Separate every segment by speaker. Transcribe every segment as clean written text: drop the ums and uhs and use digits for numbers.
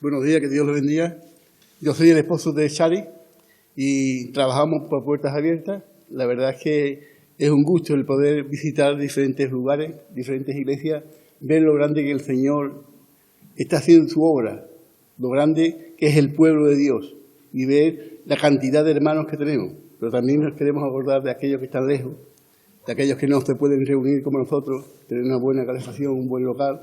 Speaker 1: Buenos días, que Dios los bendiga. Yo soy el esposo de Shari y trabajamos por Puertas Abiertas. La verdad es que es un gusto el poder visitar diferentes lugares, diferentes iglesias, ver lo grande que el Señor está haciendo en su obra, lo grande que es el pueblo de Dios y ver la cantidad de hermanos que tenemos. Pero también nos queremos acordar de aquellos que están lejos, de aquellos que no se pueden reunir como nosotros, tener una buena calefacción, un buen local,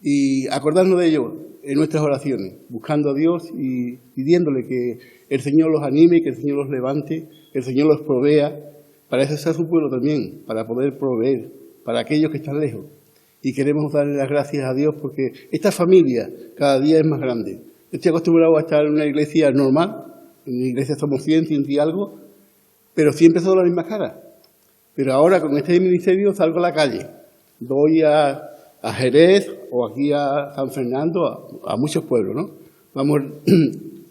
Speaker 1: y acordarnos de ellos en nuestras oraciones, buscando a Dios y pidiéndole que el Señor los anime, que el Señor los levante, que el Señor los provea. Para eso está su pueblo también, para poder proveer para aquellos que están lejos. Y queremos darle las gracias a Dios porque esta familia cada día es más grande. Yo estoy acostumbrado a estar en una iglesia normal, en una iglesia somos 100 y algo, pero siempre son las mismas caras. Pero ahora con este ministerio salgo a la calle, doy a Jerez o aquí a San Fernando, a muchos pueblos, ¿no? Vamos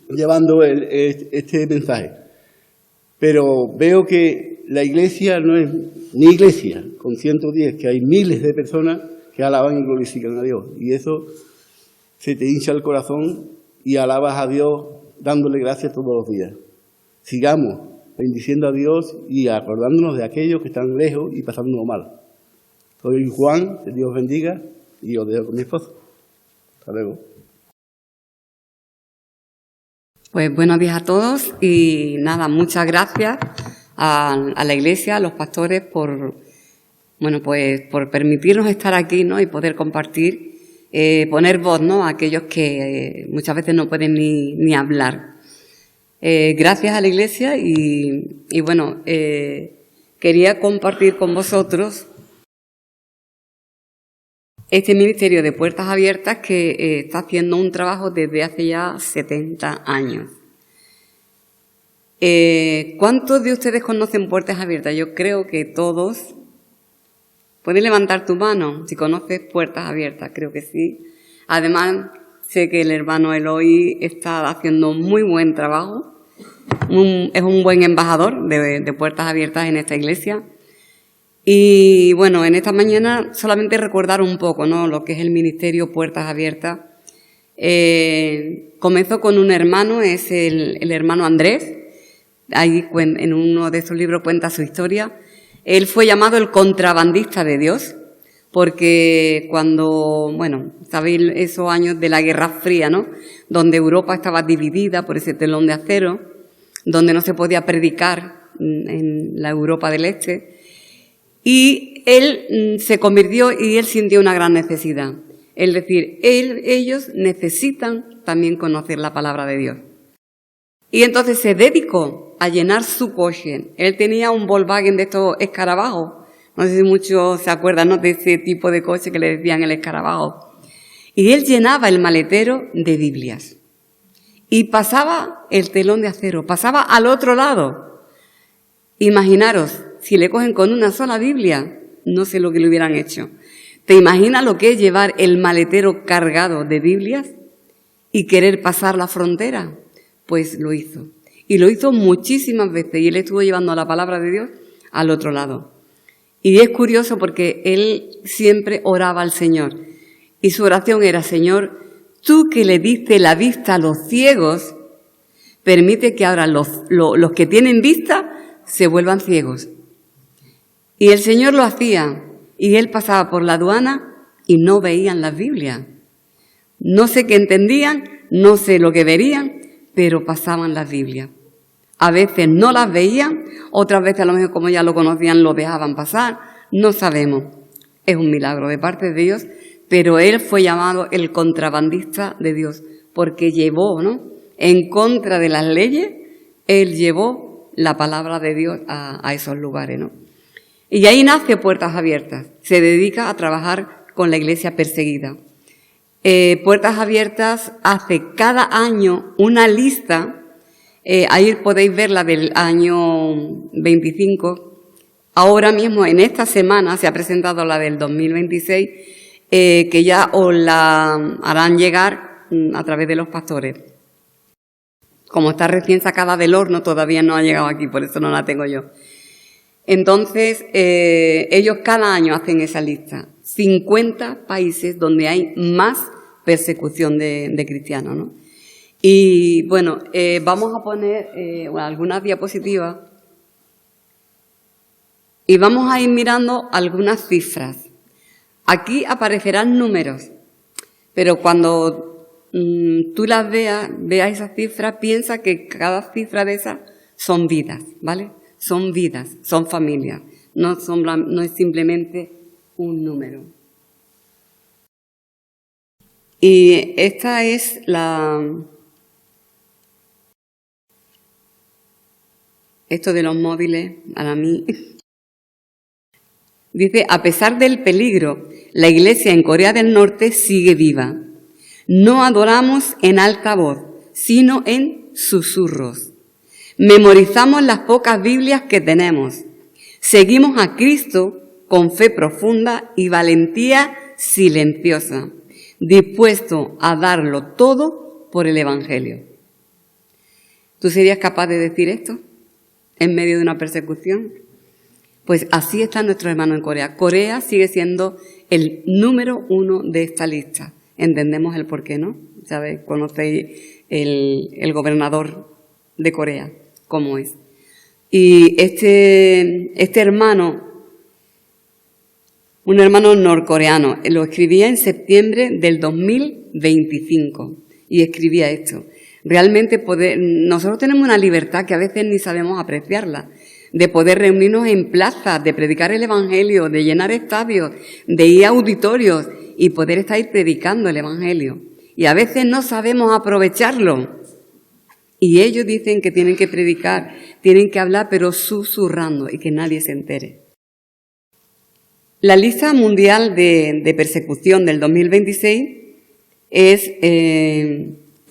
Speaker 1: llevando este mensaje. Pero veo que la iglesia no es ni iglesia, con 110, que hay miles de personas que alaban y glorifican a Dios. Y eso se te hincha el corazón y alabas a Dios dándole gracias todos los días. Sigamos bendiciendo a Dios y acordándonos de aquellos que están lejos y pasándolo mal. Soy Juan, que Dios bendiga, y os dejo con mi esposo. Hasta luego.
Speaker 2: Pues buenos días a todos y nada, muchas gracias a la Iglesia, a los pastores por permitirnos estar aquí, ¿no? Y poder compartir, poner voz, ¿no? A aquellos que muchas veces no pueden ni hablar. Gracias a la Iglesia y bueno, quería compartir con vosotros este ministerio de Puertas Abiertas que está haciendo un trabajo desde hace ya 70 años. ¿Cuántos de ustedes conocen Puertas Abiertas? Yo creo que todos. ¿Puedes levantar tu mano si conoces Puertas Abiertas? Creo que sí. Además, sé que el hermano Eloy está haciendo muy buen trabajo. Es un buen embajador de Puertas Abiertas en esta iglesia. Y bueno, en esta mañana solamente recordar un poco, ¿no?, lo que es el ministerio Puertas Abiertas. Comenzó con un hermano, es el hermano Andrés. Ahí en uno de sus libros cuenta su historia. Él fue llamado el contrabandista de Dios, porque cuando, bueno, sabéis esos años de la Guerra Fría, ¿no?, donde Europa estaba dividida por ese telón de acero, donde no se podía predicar en la Europa del Este. Y él se convirtió y él sintió una gran necesidad. Es decir, ellos necesitan también conocer la palabra de Dios. Y entonces se dedicó a llenar su coche. Él tenía un Volkswagen de estos escarabajos. No sé si muchos se acuerdan, ¿no?, de ese tipo de coche que le decían el escarabajo. Y él llenaba el maletero de Biblias. Y pasaba el telón de acero, pasaba al otro lado. Imaginaros, si le cogen con una sola Biblia, no sé lo que le hubieran hecho. ¿Te imaginas lo que es llevar el maletero cargado de Biblias y querer pasar la frontera? Pues lo hizo. Y lo hizo muchísimas veces. Y él estuvo llevando la palabra de Dios al otro lado. Y es curioso porque él siempre oraba al Señor. Y su oración era: Señor, tú que le diste la vista a los ciegos, permite que ahora los que tienen vista se vuelvan ciegos. Y el Señor lo hacía, y él pasaba por la aduana y no veían las Biblias. No sé qué entendían, no sé lo que verían, pero pasaban las Biblias. A veces no las veían, otras veces a lo mejor como ya lo conocían lo dejaban pasar, no sabemos. Es un milagro de parte de Dios, pero él fue llamado el contrabandista de Dios, porque llevó, ¿no?, en contra de las leyes, él llevó la palabra de Dios a esos lugares, ¿no? Y ahí nace Puertas Abiertas. Se dedica a trabajar con la iglesia perseguida. Puertas Abiertas hace cada año una lista. Ahí podéis ver la del año 25. Ahora mismo, en esta semana, se ha presentado la del 2026, que ya os la harán llegar a través de los pastores. Como está recién sacada del horno, todavía no ha llegado aquí, por eso no la tengo yo. Entonces, ellos cada año hacen esa lista. 50 países donde hay más persecución de cristianos, ¿no? Y bueno, vamos a poner algunas diapositivas y vamos a ir mirando algunas cifras. Aquí aparecerán números, pero cuando tú las veas esas cifras, piensa que cada cifra de esas son vidas, ¿vale? Son vidas, son familias, no es simplemente un número. Y esta es esto de los móviles, para mí. Dice, a pesar del peligro, la Iglesia en Corea del Norte sigue viva. No adoramos en alta voz, sino en susurros. Memorizamos las pocas Biblias que tenemos. Seguimos a Cristo con fe profunda y valentía silenciosa, dispuesto a darlo todo por el Evangelio. ¿Tú serías capaz de decir esto en medio de una persecución? Pues así están nuestros hermanos en Corea. Corea sigue siendo el número 1 de esta lista. Entendemos el por qué, ¿no? ¿Sabes? Conocéis el gobernador de Corea, cómo es. Y este hermano, un hermano norcoreano, lo escribía en septiembre del 2025 y escribía esto. Realmente nosotros tenemos una libertad que a veces ni sabemos apreciarla, de poder reunirnos en plazas, de predicar el Evangelio, de llenar estadios, de ir a auditorios y poder estar predicando el Evangelio. Y a veces no sabemos aprovecharlo. Y ellos dicen que tienen que predicar, tienen que hablar, pero susurrando y que nadie se entere. La lista mundial de persecución del 2026 es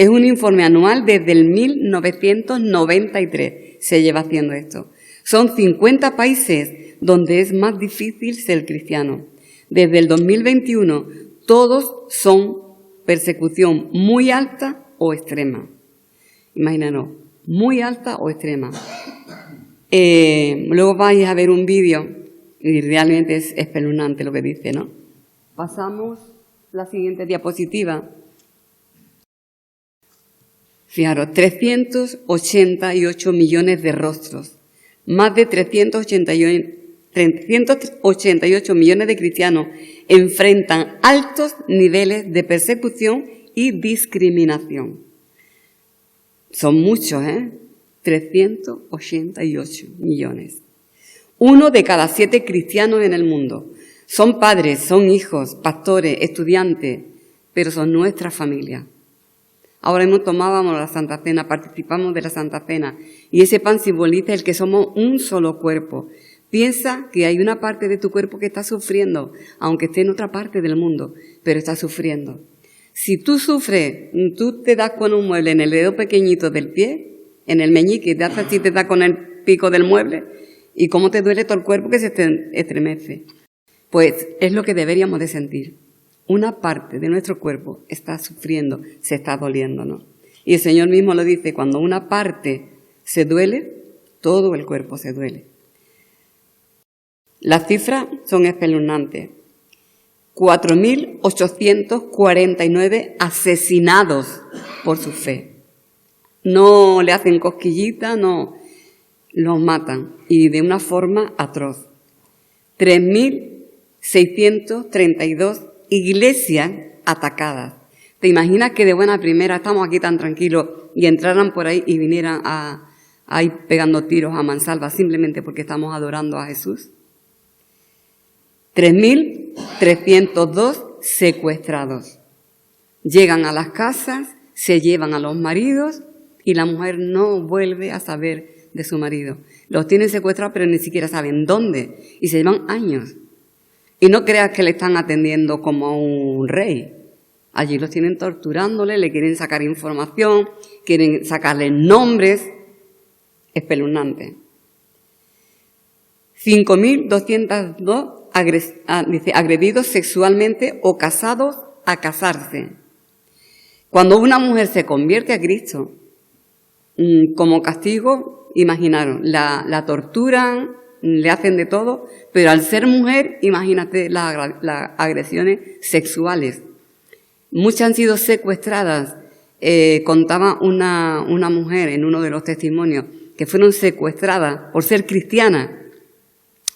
Speaker 2: un informe anual desde el 1993. Se lleva haciendo esto. Son 50 países donde es más difícil ser cristiano. Desde el 2021, todos son persecución muy alta o extrema. Imagínanos, muy alta o extrema. Luego vais a ver un vídeo y realmente es espeluznante lo que dice, ¿no? Pasamos la siguiente diapositiva. Fijaros, 388 millones de rostros. Más de 388 millones de cristianos enfrentan altos niveles de persecución y discriminación. Son muchos, 388 millones. 1 de cada 7 cristianos en el mundo. Son padres, son hijos, pastores, estudiantes, pero son nuestra familia. Ahora mismo tomábamos la Santa Cena, participamos de la Santa Cena, y ese pan simboliza el que somos un solo cuerpo. Piensa que hay una parte de tu cuerpo que está sufriendo, aunque esté en otra parte del mundo, pero está sufriendo. Si tú sufres, tú te das con un mueble en el dedo pequeñito del pie, en el meñique, te haces así, te das con el pico del mueble, y cómo te duele todo el cuerpo que se te estremece. Pues es lo que deberíamos de sentir. Una parte de nuestro cuerpo está sufriendo, se está doliendo, ¿no? Y el Señor mismo lo dice, cuando una parte se duele, todo el cuerpo se duele. Las cifras son espeluznantes. 4.849 asesinados por su fe. No le hacen cosquillitas, no, los matan, y de una forma atroz. 3.632 iglesias atacadas. ¿Te imaginas que de buena primera estamos aquí tan tranquilos y entraran por ahí y vinieran a ir pegando tiros a mansalva simplemente porque estamos adorando a Jesús? 3.302 secuestrados. Llegan a las casas, se llevan a los maridos y la mujer no vuelve a saber de su marido. Los tienen secuestrados pero ni siquiera saben dónde y se llevan años. Y no creas que le están atendiendo como a un rey. Allí los tienen torturándole, le quieren sacar información, quieren sacarle nombres. Espeluznante. 5.202 agredidos sexualmente o casados a casarse. Cuando una mujer se convierte a Cristo, como castigo, imaginaron, la torturan, le hacen de todo, pero al ser mujer, imagínate las agresiones sexuales. Muchas han sido secuestradas. Contaba una mujer en uno de los testimonios que fueron secuestradas por ser cristianas.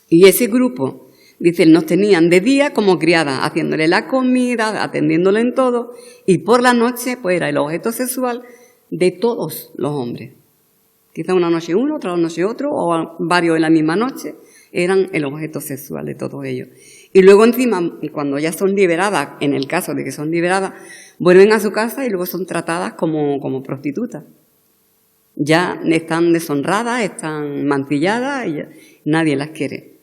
Speaker 2: Y ese grupo, dice, nos tenían de día como criadas, haciéndole la comida, atendiéndole en todo, y por la noche pues era el objeto sexual de todos los hombres. Quizá una noche uno, otra noche otro, o varios en la misma noche, eran el objeto sexual de todos ellos. Y luego encima, cuando ya son liberadas, en el caso de que son liberadas, vuelven a su casa y luego son tratadas como prostitutas. Ya están deshonradas, están mancilladas y nadie las quiere.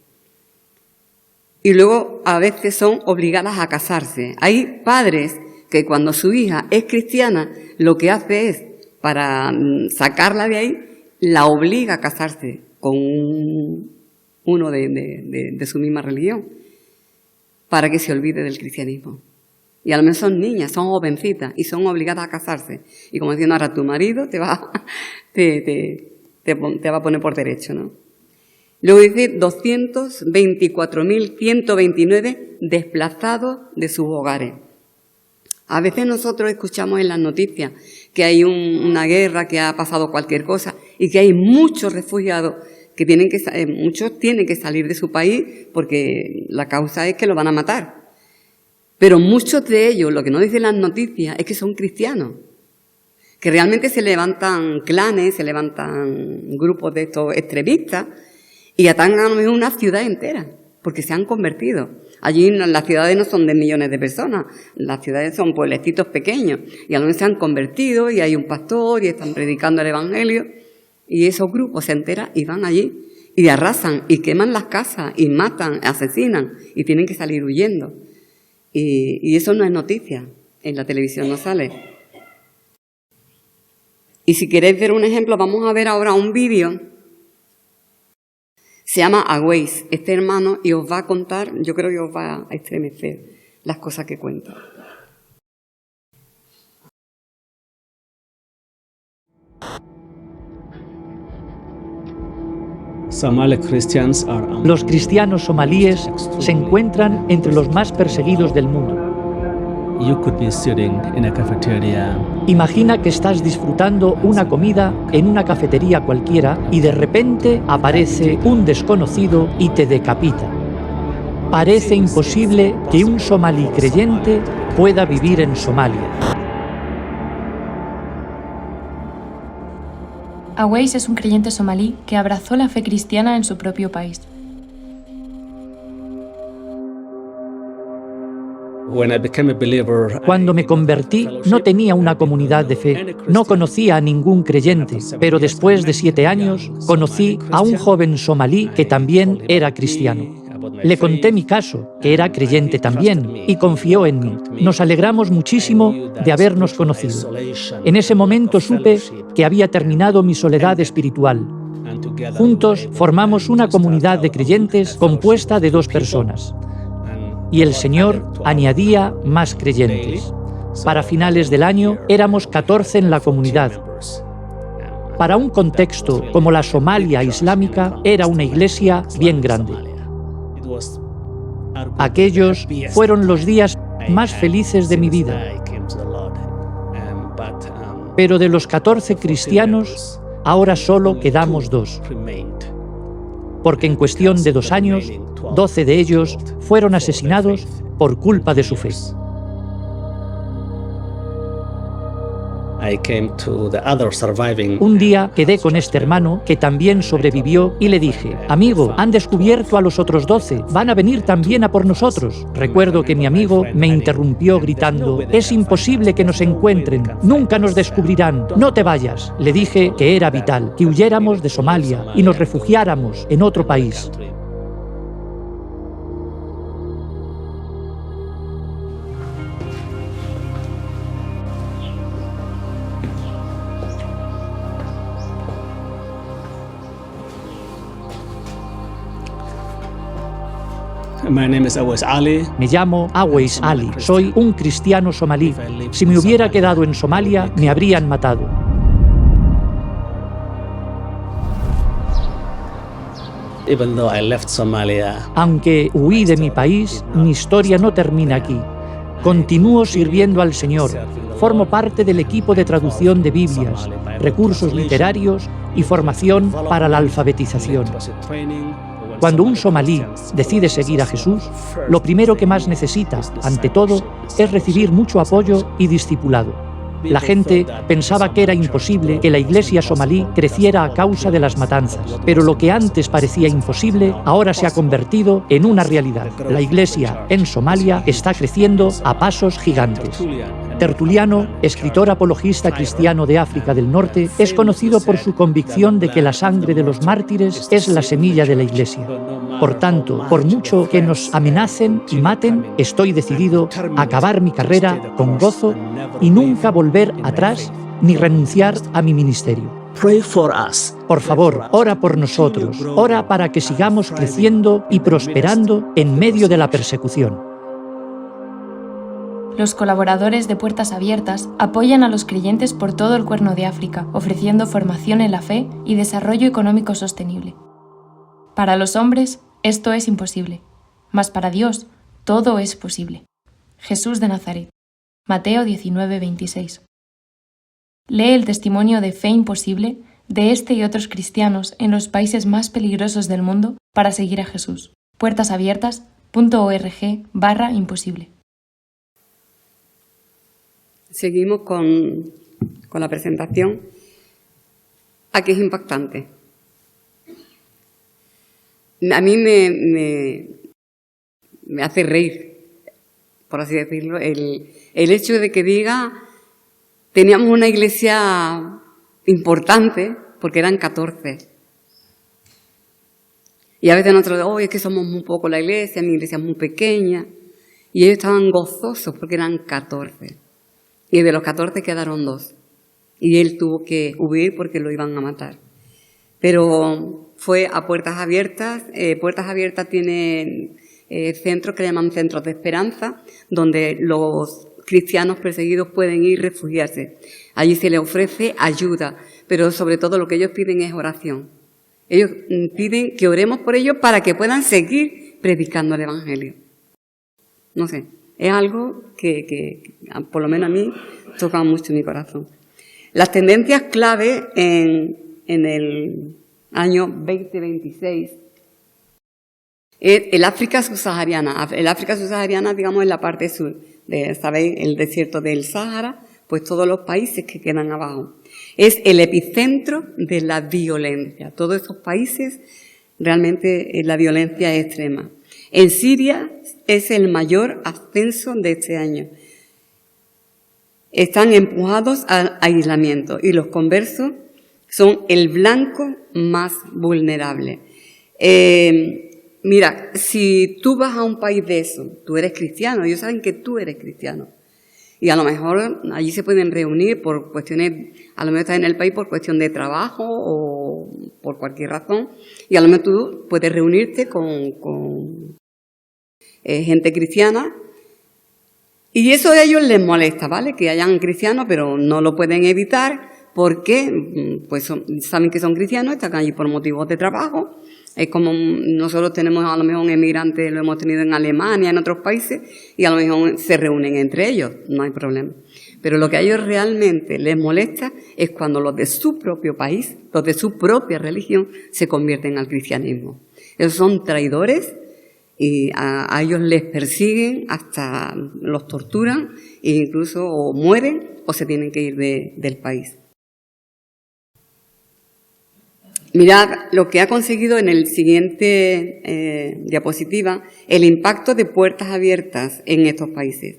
Speaker 2: Y luego a veces son obligadas a casarse. Hay padres que cuando su hija es cristiana, lo que hace es, para sacarla de ahí, la obliga a casarse con uno de su misma religión, para que se olvide del cristianismo. Y a lo menos son niñas, son jovencitas y son obligadas a casarse. Y como diciendo, ahora tu marido te va a poner por derecho, ¿no? Luego dice 224.129 desplazados de sus hogares. A veces nosotros escuchamos en las noticias que hay una guerra, que ha pasado cualquier cosa y que hay muchos refugiados que muchos tienen que salir de su país porque la causa es que lo van a matar. Pero muchos de ellos, lo que no dicen las noticias, es que son cristianos, que realmente se levantan clanes, se levantan grupos de estos extremistas y atacan a una ciudad entera, porque se han convertido. Allí las ciudades no son de millones de personas, las ciudades son pueblecitos pequeños y a lo mejor se han convertido y hay un pastor y están predicando el evangelio y esos grupos se enteran y van allí y arrasan y queman las casas y matan, asesinan y tienen que salir huyendo. Y eso no es noticia, en la televisión no sale. Y si queréis ver un ejemplo, vamos a ver ahora un vídeo. Se llama Awais, este hermano, y os va a contar, yo creo que os va a estremecer las cosas que cuenta.
Speaker 3: Los cristianos somalíes se encuentran entre los más perseguidos del mundo. Imagina que estás disfrutando una comida en una cafetería cualquiera y de repente aparece un desconocido y te decapita. Parece imposible que un somalí creyente pueda vivir en Somalia.
Speaker 4: Awais es un creyente somalí que abrazó la fe cristiana en su propio país.
Speaker 3: Cuando me convertí, no tenía una comunidad de fe, no conocía a ningún creyente, pero después de 7 años conocí a un joven somalí que también era cristiano. Le conté mi caso, que era creyente también, y confió en mí. Nos alegramos muchísimo de habernos conocido. En ese momento supe que había terminado mi soledad espiritual. Juntos formamos una comunidad de creyentes compuesta de 2 personas. Y el Señor añadía más creyentes. Para finales del año éramos 14 en la comunidad. Para un contexto como la Somalia islámica, era una iglesia bien grande. Aquellos fueron los días más felices de mi vida. Pero de los 14 cristianos, ahora solo quedamos 2. Porque en cuestión de 2 años, 12 de ellos fueron asesinados por culpa de su fe. Un día quedé con este hermano que también sobrevivió y le dije: amigo, han descubierto a los otros 12, van a venir también a por nosotros. Recuerdo que mi amigo me interrumpió gritando: es imposible que nos encuentren, nunca nos descubrirán, no te vayas. Le dije que era vital, que huyéramos de Somalia y nos refugiáramos en otro país. Me llamo Awais Ali, soy un cristiano somalí. Si me hubiera quedado en Somalia, me habrían matado. Aunque huí de mi país, mi historia no termina aquí. Continúo sirviendo al Señor. Formo parte del equipo de traducción de Biblias, recursos literarios y formación para la alfabetización. Cuando un somalí decide seguir a Jesús, lo primero que más necesita, ante todo, es recibir mucho apoyo y discipulado. La gente pensaba que era imposible que la iglesia somalí creciera a causa de las matanzas, pero lo que antes parecía imposible ahora se ha convertido en una realidad. La iglesia en Somalia está creciendo a pasos gigantes. Tertuliano, escritor apologista cristiano de África del Norte, es conocido por su convicción de que la sangre de los mártires es la semilla de la iglesia. Por tanto, por mucho que nos amenacen y maten, estoy decidido a acabar mi carrera con gozo y nunca volver atrás ni renunciar a mi ministerio. Por favor, ora por nosotros, ora para que sigamos creciendo y prosperando en medio de la persecución.
Speaker 4: Los colaboradores de Puertas Abiertas apoyan a los creyentes por todo el Cuerno de África, ofreciendo formación en la fe y desarrollo económico sostenible. Para los hombres, esto es imposible, mas para Dios, todo es posible. Jesús de Nazaret. Mateo 19:26. Lee el testimonio de fe imposible de este y otros cristianos en los países más peligrosos del mundo para seguir a Jesús. puertasabiertas.org/imposible.
Speaker 2: Seguimos con la presentación. Aquí es impactante. A mí me hace reír, por así decirlo, el hecho de que diga, teníamos una iglesia importante, porque eran 14. Y a veces nosotros, es que somos muy poco la iglesia, mi iglesia es muy pequeña. Y ellos estaban gozosos porque eran 14. Y de los 14 quedaron 2. Y él tuvo que huir porque lo iban a matar. Pero fue a Puertas Abiertas. Puertas Abiertas tiene centros que llaman centros de esperanza, donde los cristianos perseguidos pueden ir y refugiarse. Allí se les ofrece ayuda, pero sobre todo lo que ellos piden es oración. Ellos piden que oremos por ellos para que puedan seguir predicando el Evangelio. No sé, es algo que por lo menos a mí toca mucho mi corazón. Las tendencias clave en el año 2026 es el África subsahariana. El África subsahariana, digamos, es la parte sur, ¿sabéis? El desierto del Sáhara, pues todos los países que quedan abajo. Es el epicentro de la violencia. Todos esos países, realmente la violencia es extrema. En Siria es el mayor ascenso de este año. Están empujados al aislamiento y los conversos son el blanco más vulnerable. Mira, si tú vas a un país de eso, tú eres cristiano, ellos saben que tú eres cristiano. Y a lo mejor allí se pueden reunir por cuestiones, a lo mejor estás en el país por cuestión de trabajo o por cualquier razón, y a lo mejor tú puedes reunirte con gente cristiana, y eso a ellos les molesta, ¿vale? Que hayan cristianos, pero no lo pueden evitar porque pues saben que son cristianos, están allí por motivos de trabajo. Es como nosotros tenemos a lo mejor un emigrante, lo hemos tenido en Alemania, en otros países, y a lo mejor se reúnen entre ellos, no hay problema. Pero lo que a ellos realmente les molesta es cuando los de su propio país, los de su propia religión, se convierten al cristianismo. Ellos son traidores y a ellos les persiguen, hasta los torturan, e incluso o mueren o se tienen que ir del país. Mirad lo que ha conseguido en el siguiente diapositiva, el impacto de Puertas Abiertas en estos países.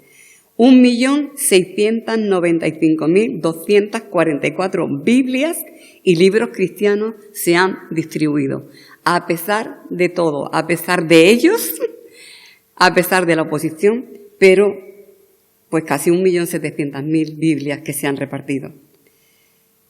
Speaker 2: 1.695.244 Biblias y libros cristianos se han distribuido. A pesar de todo, a pesar de ellos, a pesar de la oposición, pero pues casi 1.700.000 Biblias que se han repartido.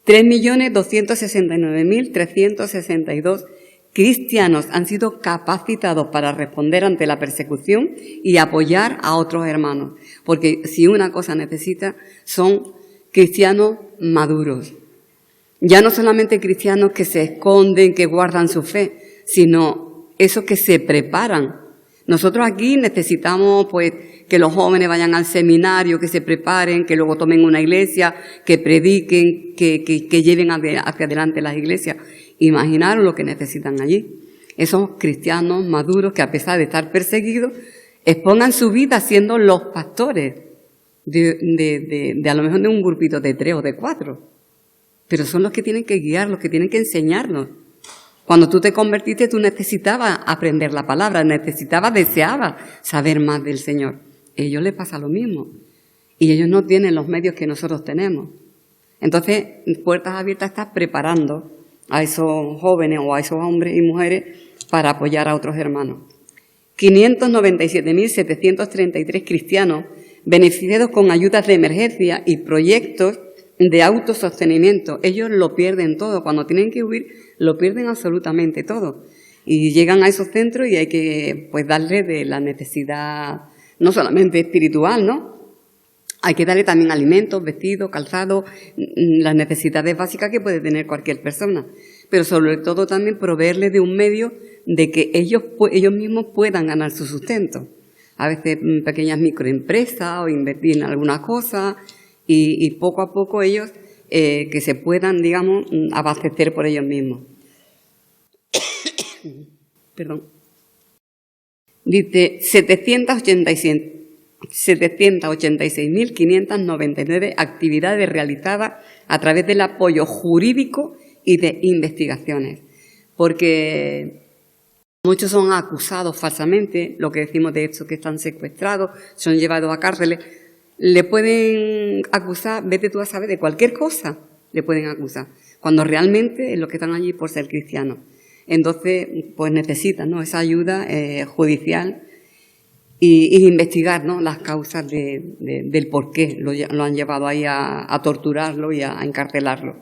Speaker 2: 3.269.362 cristianos han sido capacitados para responder ante la persecución y apoyar a otros hermanos. Porque si una cosa necesita, son cristianos maduros. Ya no solamente cristianos que se esconden, que guardan su fe, sino esos que se preparan. Nosotros aquí necesitamos pues que los jóvenes vayan al seminario, que se preparen, que luego tomen una iglesia, que prediquen, que lleven hacia adelante las iglesias. Imaginaros lo que necesitan allí. Esos cristianos maduros que a pesar de estar perseguidos, expongan su vida siendo los pastores de a lo mejor de un grupito de 3 o de 4. Pero son los que tienen que guiar, los que tienen que enseñarnos. Cuando tú te convertiste, tú necesitabas aprender la palabra, deseabas saber más del Señor. A ellos les pasa lo mismo. Y ellos no tienen los medios que nosotros tenemos. Entonces, Puertas Abiertas está preparando a esos jóvenes o a esos hombres y mujeres para apoyar a otros hermanos. 597.733 cristianos beneficiados con ayudas de emergencia y proyectos de autosostenimiento. Ellos lo pierden todo. Cuando tienen que huir, lo pierden absolutamente todo. Y llegan a esos centros y hay que pues darle de la necesidad, no solamente espiritual, ¿no? Hay que darle también alimentos, vestidos, calzados, las necesidades básicas que puede tener cualquier persona. Pero sobre todo también proveerles de un medio de que ellos mismos puedan ganar su sustento. A veces pequeñas microempresas o invertir en alguna cosa y poco a poco ellos que se puedan, digamos, abastecer por ellos mismos. Perdón. Dice 786.599 actividades realizadas a través del apoyo jurídico y de investigaciones. Porque muchos son acusados falsamente, lo que decimos de estos que están secuestrados, son llevados a cárceles, le pueden acusar, vete tú a saber, de cualquier cosa, le pueden acusar, cuando realmente es los que están allí por ser cristianos. Entonces, pues necesitan, ¿no?, esa ayuda judicial y investigar, ¿no?, las causas del por qué lo han llevado ahí a torturarlo y a encarcelarlo.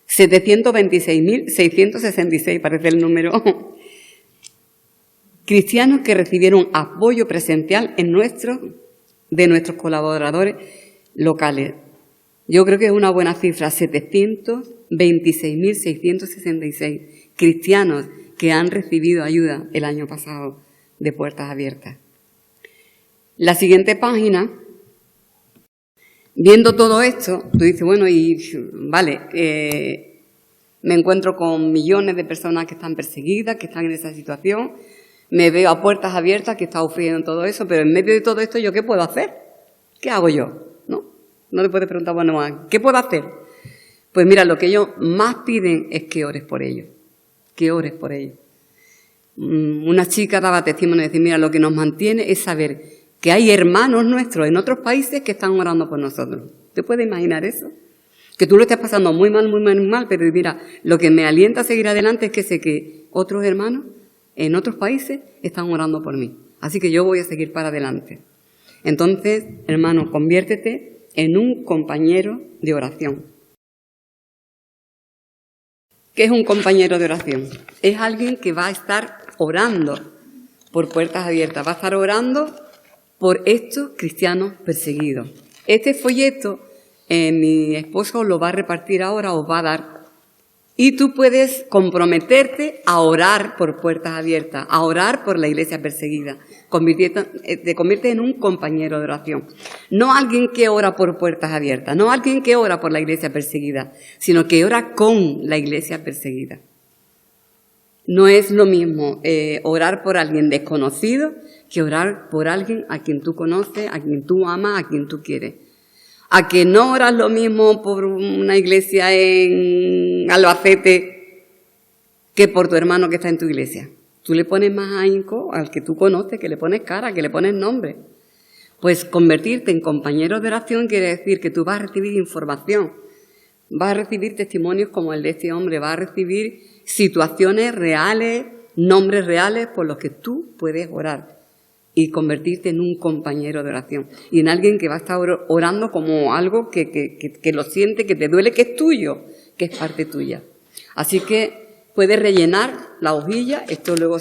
Speaker 2: 726.666, parece el número, cristianos que recibieron apoyo presencial de nuestros colaboradores locales. Yo creo que es una buena cifra, 726.666 cristianos que han recibido ayuda el año pasado de Puertas Abiertas. La siguiente página, viendo todo esto, tú dices, bueno, y vale, me encuentro con millones de personas que están perseguidas, que están en esa situación, me veo a Puertas Abiertas que está ofreciendo todo eso, pero en medio de todo esto, ¿yo qué puedo hacer? ¿Qué hago yo? No le puedes preguntar, bueno, ¿qué puedo hacer? Pues mira, lo que ellos más piden es que ores por ellos, que ores por ellos. Una chica daba testimonio y decía, mira, lo que nos mantiene es saber que hay hermanos nuestros en otros países que están orando por nosotros. ¿Te puedes imaginar eso? Que tú lo estés pasando muy mal, pero mira, lo que me alienta a seguir adelante es que sé que otros hermanos en otros países están orando por mí. Así que yo voy a seguir para adelante. Entonces, hermano, conviértete en un compañero de oración. ¿Qué es un compañero de oración? Es alguien que va a estar orando por Puertas Abiertas, va a estar orando por estos cristianos perseguidos. Este folleto mi esposo lo va a repartir ahora, os va a dar. Y tú puedes comprometerte a orar por Puertas Abiertas, a orar por la iglesia perseguida. Te conviertes en un compañero de oración. No alguien que ora por Puertas Abiertas, no alguien que ora por la iglesia perseguida, sino que ora con la iglesia perseguida. No es lo mismo orar por alguien desconocido que orar por alguien a quien tú conoces, a quien tú amas, a quien tú quieres. A que no oras lo mismo por una iglesia en Albacete que por tu hermano que está en tu iglesia. Tú le pones más ahínco al que tú conoces, que le pones cara, que le pones nombre. Pues convertirte en compañero de oración quiere decir que tú vas a recibir información, vas a recibir testimonios como el de este hombre, vas a recibir situaciones reales, nombres reales por los que tú puedes orar. Y convertirte en un compañero de oración. Y en alguien que va a estar orando como algo que lo siente, que te duele, que es tuyo, que es parte tuya. Así que puedes rellenar la hojilla, esto luego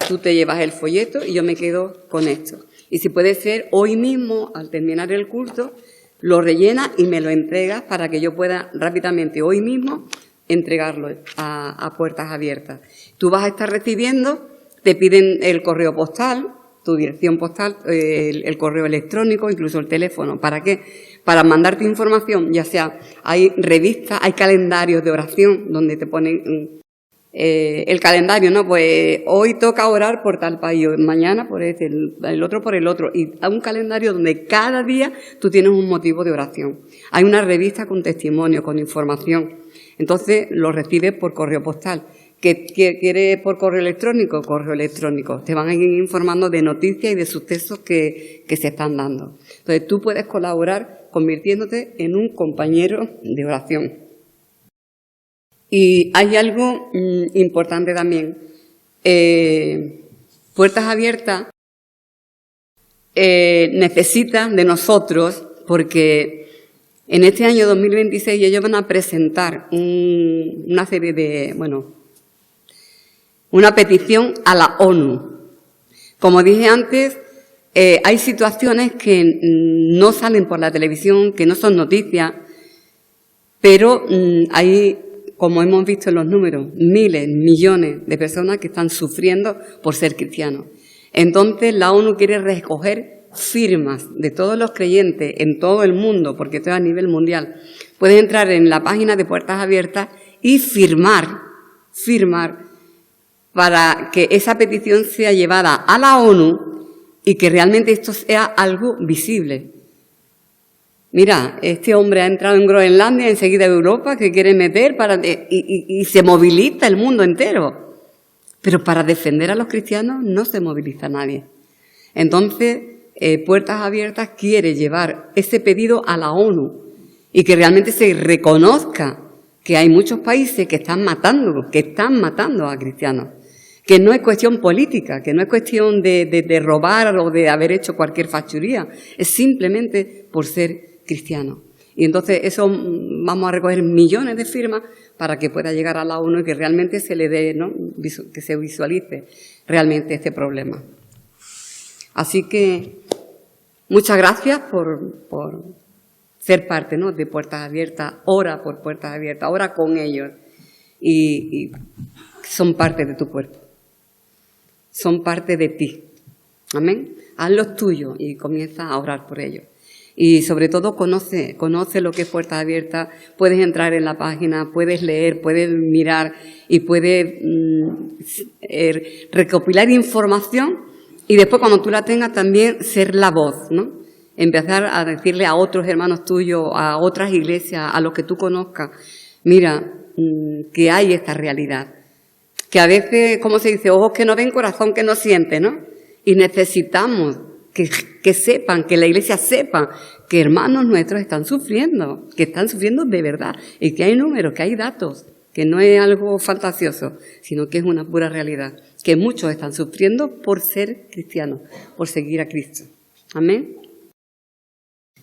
Speaker 2: tú te llevas el folleto y yo me quedo con esto. Y si puede ser hoy mismo, al terminar el culto, lo rellenas y me lo entregas para que yo pueda rápidamente, hoy mismo, entregarlo a Puertas Abiertas. Tú vas a estar recibiendo te piden el correo postal, tu dirección postal, el correo electrónico, incluso el teléfono. ¿Para qué? Para mandarte información, ya sea, hay revistas, hay calendarios de oración donde te ponen el calendario, ¿no? Pues hoy toca orar por tal país, mañana por este, el otro por el otro. Y hay un calendario donde cada día tú tienes un motivo de oración. Hay una revista con testimonio, con información. Entonces lo recibes por correo postal. ¿Qué quieres por correo electrónico? Correo electrónico. Te van a ir informando de noticias y de sucesos que se están dando. Entonces tú puedes colaborar convirtiéndote en un compañero de oración. Y hay algo importante también. Puertas Abiertas necesita de nosotros, porque en este año 2026 ellos van a presentar una serie de, una petición a la ONU. Como dije antes, hay situaciones que no salen por la televisión, que no son noticias, pero hay, como hemos visto en los números, miles, millones de personas que están sufriendo por ser cristianos. Entonces la ONU quiere recoger firmas de todos los creyentes en todo el mundo, porque esto es a nivel mundial. Puedes entrar en la página de Puertas Abiertas y firmar para que esa petición sea llevada a la ONU y que realmente esto sea algo visible. Mira, este hombre ha entrado en Groenlandia, enseguida Europa, que quiere meter y se moviliza el mundo entero. Pero para defender a los cristianos no se moviliza nadie. Entonces, Puertas Abiertas quiere llevar ese pedido a la ONU y que realmente se reconozca que hay muchos países que están matando a cristianos. Que no es cuestión política, que no es cuestión de robar o de haber hecho cualquier fachuría, es simplemente por ser cristiano. Y entonces eso vamos a recoger millones de firmas para que pueda llegar a la ONU y que realmente se le dé, ¿no?, que se visualice realmente este problema. Así que muchas gracias por ser parte, ¿no?, de Puertas Abiertas, ora por Puertas Abiertas, ora con ellos y son parte de tu cuerpo. Son parte de ti. Amén. Haz los tuyos y comienza a orar por ellos. Y sobre todo conoce lo que es Puertas Abiertas. Puedes entrar en la página, puedes leer, puedes mirar y puedes recopilar información y después cuando tú la tengas también ser la voz, ¿no? Empezar a decirle a otros hermanos tuyos, a otras iglesias, a los que tú conozcas, mira, que hay esta realidad. Que a veces, como se dice, ojos que no ven, corazón que no siente, ¿no? Y necesitamos que sepan, que la iglesia sepa que hermanos nuestros están sufriendo de verdad, y que hay números, que hay datos, que no es algo fantasioso, sino que es una pura realidad, que muchos están sufriendo por ser cristianos, por seguir a Cristo. Amén.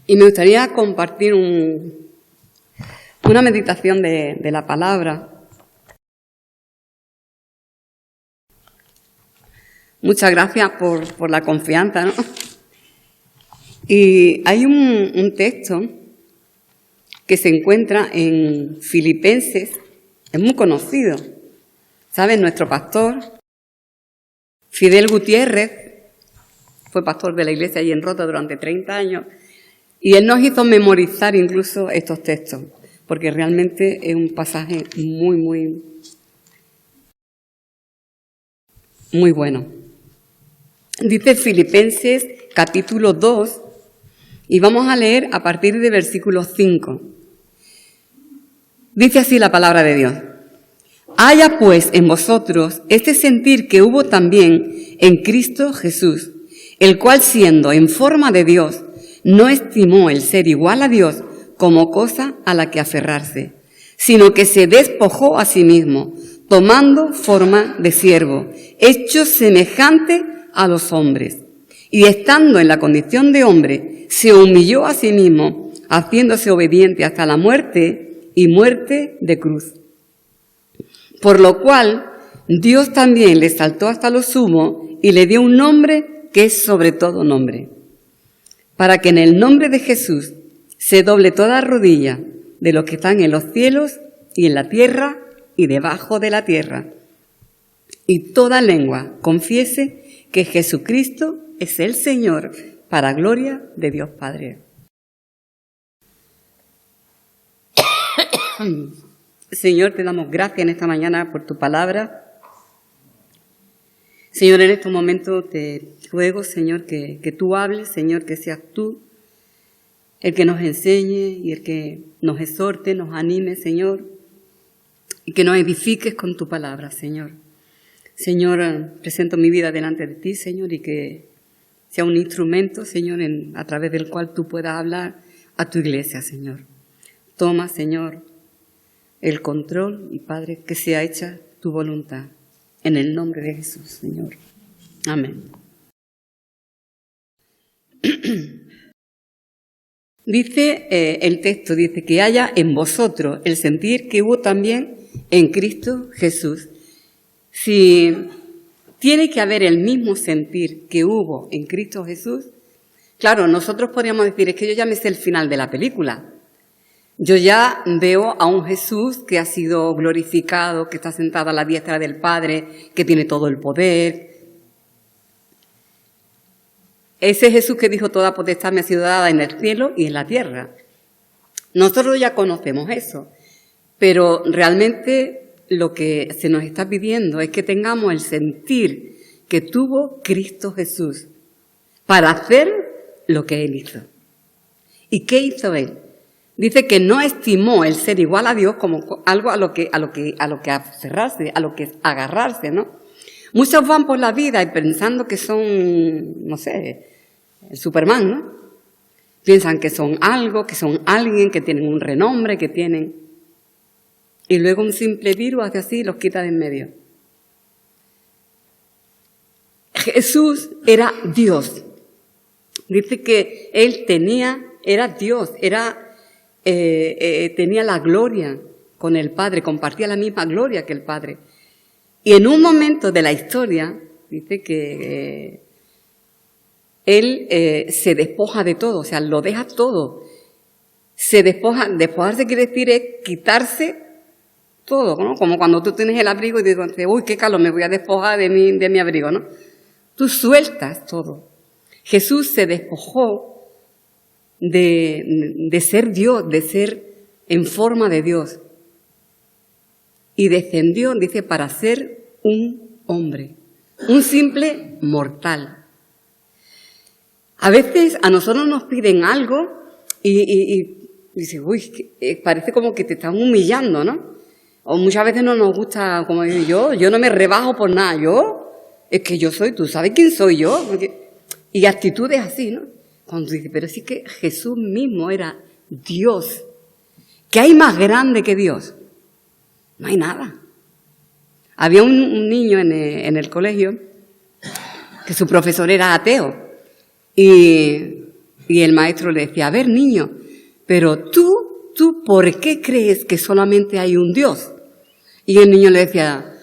Speaker 2: Y me gustaría compartir una meditación de la palabra. Muchas gracias por la confianza, ¿no? Y hay un texto que se encuentra en Filipenses, es muy conocido. ¿Saben? Nuestro pastor, Fidel Gutiérrez, fue pastor de la iglesia allí en Rota durante 30 años, y él nos hizo memorizar incluso estos textos, porque realmente es un pasaje muy bueno. Dice Filipenses capítulo 2 y vamos a leer a partir de versículo 5. Dice así la palabra de Dios. Haya pues en vosotros este sentir que hubo también en Cristo Jesús, el cual siendo en forma de Dios, no estimó el ser igual a Dios como cosa a la que aferrarse, sino que se despojó a sí mismo, tomando forma de siervo, hecho semejante a los hombres, y estando en la condición de hombre, se humilló a sí mismo, haciéndose obediente hasta la muerte y muerte de cruz. Por lo cual, Dios también le exaltó hasta lo sumo y le dio un nombre que es sobre todo nombre, para que en el nombre de Jesús se doble toda rodilla de los que están en los cielos y en la tierra y debajo de la tierra, y toda lengua confiese que Jesucristo es el Señor, para gloria de Dios Padre. Señor, te damos gracias en esta mañana por tu palabra. Señor, en estos momentos te ruego, Señor, que tú hables, Señor, que seas tú el que nos enseñe y el que nos exhorte, nos anime, Señor, y que nos edifiques con tu palabra, Señor. Señor, presento mi vida delante de ti, Señor, y que sea un instrumento, Señor, a través del cual tú puedas hablar a tu iglesia, Señor. Toma, Señor, el control y, Padre, que sea hecha tu voluntad. En el nombre de Jesús, Señor. Amén. Dice el texto, dice que haya en vosotros el sentir que hubo también en Cristo Jesús. Si tiene que haber el mismo sentir que hubo en Cristo Jesús, claro, nosotros podríamos decir, es que yo ya me sé el final de la película. Yo ya veo a un Jesús que ha sido glorificado, que está sentado a la diestra del Padre, que tiene todo el poder. Ese Jesús que dijo, toda potestad me ha sido dada en el cielo y en la tierra. Nosotros ya conocemos eso, pero realmente lo que se nos está pidiendo es que tengamos el sentir que tuvo Cristo Jesús para hacer lo que Él hizo. ¿Y qué hizo Él? Dice que no estimó el ser igual a Dios como algo a lo que aferrarse, a lo que agarrarse, ¿no? Muchos van por la vida pensando que son, no sé, el Superman, ¿no? Piensan que son algo, que son alguien, que tienen un renombre, que tienen... Y luego un simple virus hace así y los quita de en medio. Jesús era Dios. Dice que Él era Dios, tenía la gloria con el Padre, compartía la misma gloria que el Padre. Y en un momento de la historia, dice que Él se despoja de todo, o sea, lo deja todo. Se despoja, despojarse quiere decir es quitarse todo, ¿no? Como cuando tú tienes el abrigo y dices, uy, qué calor, me voy a despojar de mi abrigo, ¿no? Tú sueltas todo. Jesús se despojó de ser Dios, de ser en forma de Dios. Y descendió, dice, para ser un hombre, un simple mortal. A veces a nosotros nos piden algo y dice, uy, parece como que te están humillando, ¿no? O muchas veces no nos gusta, como digo yo no me rebajo por nada, es que yo soy, tú sabes quién soy yo. Y actitudes así, ¿no? Cuando dice, pero sí que Jesús mismo era Dios. ¿Qué hay más grande que Dios? No hay nada. Había un niño en el colegio que su profesor era ateo y el maestro le decía, a ver, niño, pero tú ¿por qué crees que solamente hay un Dios? Y el niño le decía,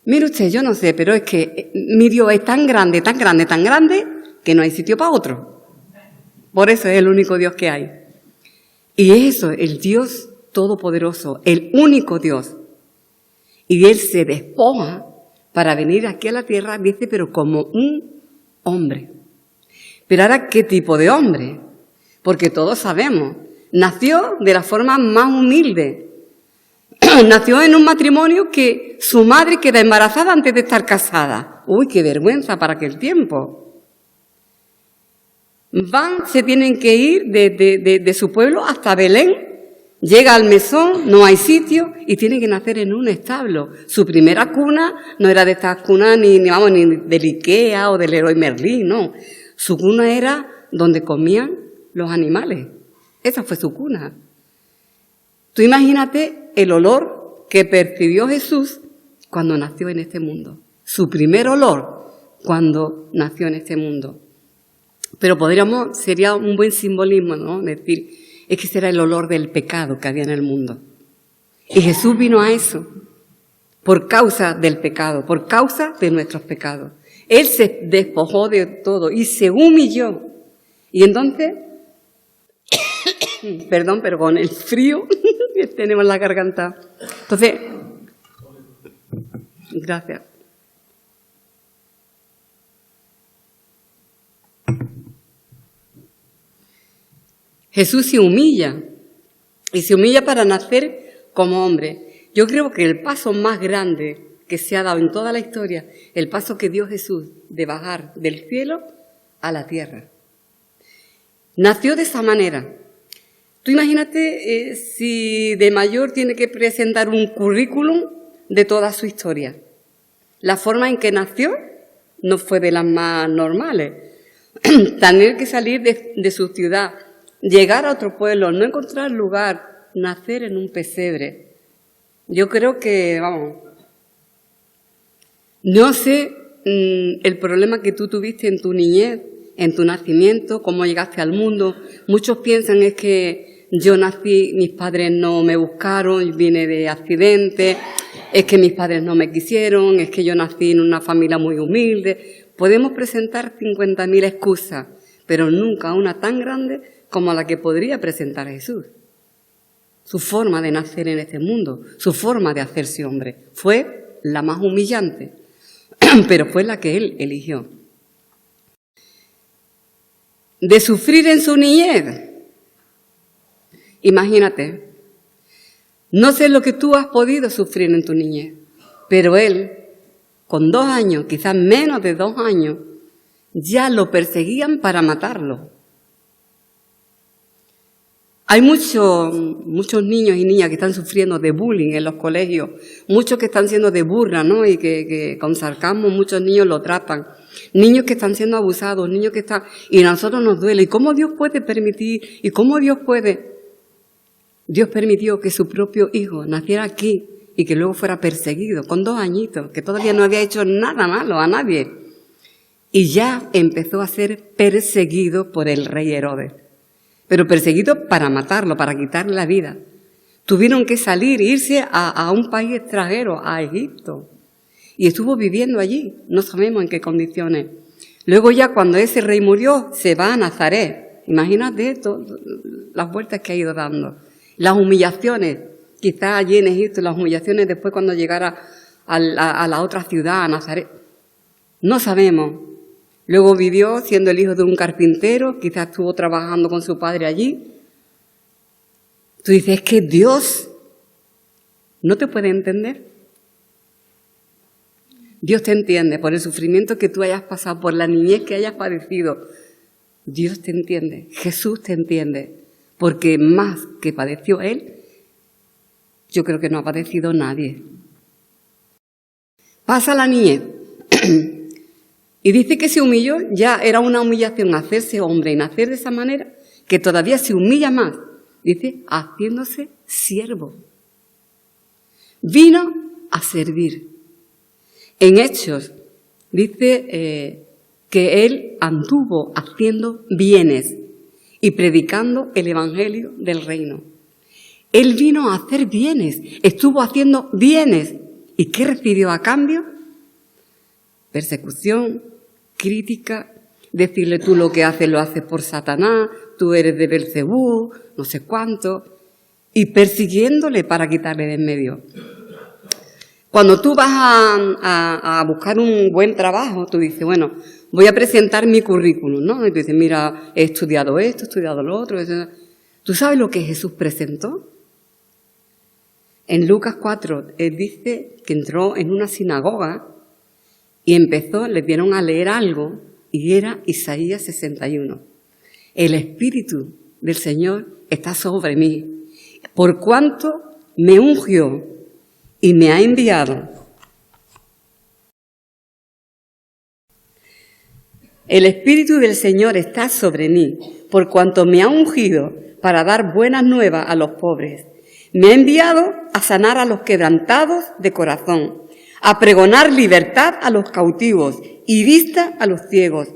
Speaker 2: mire usted, yo no sé, pero es que mi Dios es tan grande, tan grande, tan grande, que no hay sitio para otro. Por eso es el único Dios que hay. Y eso, el Dios todopoderoso, el único Dios. Y Él se despoja para venir aquí a la tierra, dice, pero como un hombre. Pero ahora, ¿qué tipo de hombre? Porque todos sabemos, nació de la forma más humilde. Nació en un matrimonio que su madre queda embarazada antes de estar casada. Uy, qué vergüenza para aquel tiempo. Se tienen que ir de su pueblo hasta Belén, llega al mesón, no hay sitio y tiene que nacer en un establo. Su primera cuna no era de estas cunas ni del Ikea o del Leroy Merlin, no. Su cuna era donde comían los animales. Esa fue su cuna. Tú imagínate el olor que percibió Jesús cuando nació en este mundo. Su primer olor cuando nació en este mundo. Pero sería un buen simbolismo, ¿no? Decir, es que será el olor del pecado que había en el mundo. Y Jesús vino a eso, por causa del pecado, por causa de nuestros pecados. Él se despojó de todo y se humilló. Y entonces, perdón, pero con el frío que tenemos en la garganta. Entonces, gracias. Jesús se humilla, y se humilla para nacer como hombre. Yo creo que el paso más grande que se ha dado en toda la historia, el paso que dio Jesús de bajar del cielo a la tierra. Nació de esa manera. Tú imagínate si de mayor tiene que presentar un currículum de toda su historia. La forma en que nació no fue de las más normales. Tener que salir de su ciudad, llegar a otro pueblo, no encontrar lugar, nacer en un pesebre. Yo creo que, vamos, no sé el problema que tú tuviste en tu niñez, en tu nacimiento, cómo llegaste al mundo. Muchos piensan es que yo nací, mis padres no me buscaron, vine de accidente, es que mis padres no me quisieron, es que yo nací en una familia muy humilde. Podemos presentar 50.000 excusas, pero nunca una tan grande como la que podría presentar Jesús. Su forma de nacer en este mundo, su forma de hacerse hombre, fue la más humillante, pero fue la que él eligió. De sufrir en su niñez, imagínate, no sé lo que tú has podido sufrir en tu niñez, pero él, con 2 años, quizás menos de 2 años, ya lo perseguían para matarlo. Hay muchos niños y niñas que están sufriendo de bullying en los colegios, muchos que están siendo de burla, ¿no? Y que con sarcasmo muchos niños lo tratan. Niños que están siendo abusados, niños que están... Y a nosotros nos duele. ¿Y cómo Dios puede permitir? ¿Y cómo Dios puede? Dios permitió que su propio hijo naciera aquí y que luego fuera perseguido con 2 añitos, que todavía no había hecho nada malo a nadie. Y ya empezó a ser perseguido por el rey Herodes. Pero perseguido para matarlo, para quitarle la vida. Tuvieron que salir, irse a un país extranjero, a Egipto. Y estuvo viviendo allí, no sabemos en qué condiciones. Luego ya cuando ese rey murió, se va a Nazaret. Imagínate esto, las vueltas que ha ido dando. Las humillaciones, quizás allí en Egipto, las humillaciones después cuando llegara a la otra ciudad, a Nazaret. No sabemos. Luego vivió siendo el hijo de un carpintero, quizás estuvo trabajando con su padre allí. Tú dices, es que Dios no te puede entender. Dios te entiende por el sufrimiento que tú hayas pasado, por la niñez que hayas padecido. Dios te entiende, Jesús te entiende, porque más que padeció Él, yo creo que no ha padecido nadie. Pasa la niñez. Y dice que se humilló, ya era una humillación hacerse hombre y nacer de esa manera, que todavía se humilla más. Dice, haciéndose siervo. Vino a servir. En Hechos dice que él anduvo haciendo bienes y predicando el evangelio del reino. Él vino a hacer bienes, estuvo haciendo bienes. ¿Y qué recibió a cambio? Persecución, crítica, decirle tú lo que haces lo haces por Satanás, tú eres de Belcebú, no sé cuánto, y persiguiéndole para quitarle de en medio. Cuando tú vas a buscar un buen trabajo, tú dices, bueno, voy a presentar mi currículum, ¿no? Y tú dices, mira, he estudiado esto, he estudiado lo otro. ¿Tú sabes lo que Jesús presentó? En Lucas 4, él dice que entró en una sinagoga y le dieron a leer algo, y era Isaías 61. El Espíritu del Señor está sobre mí, por cuanto me ungió y me ha enviado. El Espíritu del Señor está sobre mí, por cuanto me ha ungido para dar buenas nuevas a los pobres. Me ha enviado a sanar a los quebrantados de corazón, a pregonar libertad a los cautivos y vista a los ciegos,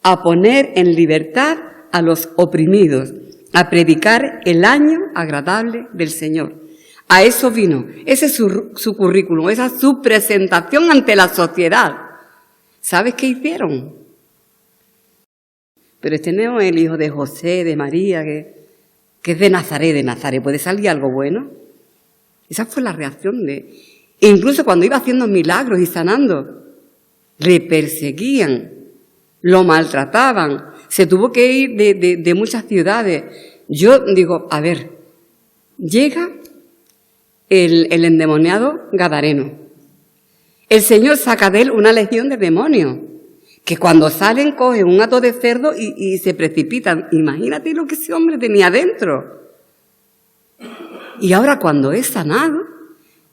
Speaker 2: a poner en libertad a los oprimidos, a predicar el año agradable del Señor. A eso vino, ese es su currículum, esa es su presentación ante la sociedad. ¿Sabes qué hicieron? Pero este no es el hijo de José, de María, que es de Nazaret, ¿puede salir algo bueno? Esa fue la reacción de... Incluso cuando iba haciendo milagros y sanando, le perseguían, lo maltrataban, se tuvo que ir de muchas ciudades. Yo digo, a ver, llega el endemoniado gadareno. El Señor saca de él una legión de demonios, que cuando salen cogen un hato de cerdo y se precipitan. Imagínate lo que ese hombre tenía dentro. Y ahora cuando es sanado,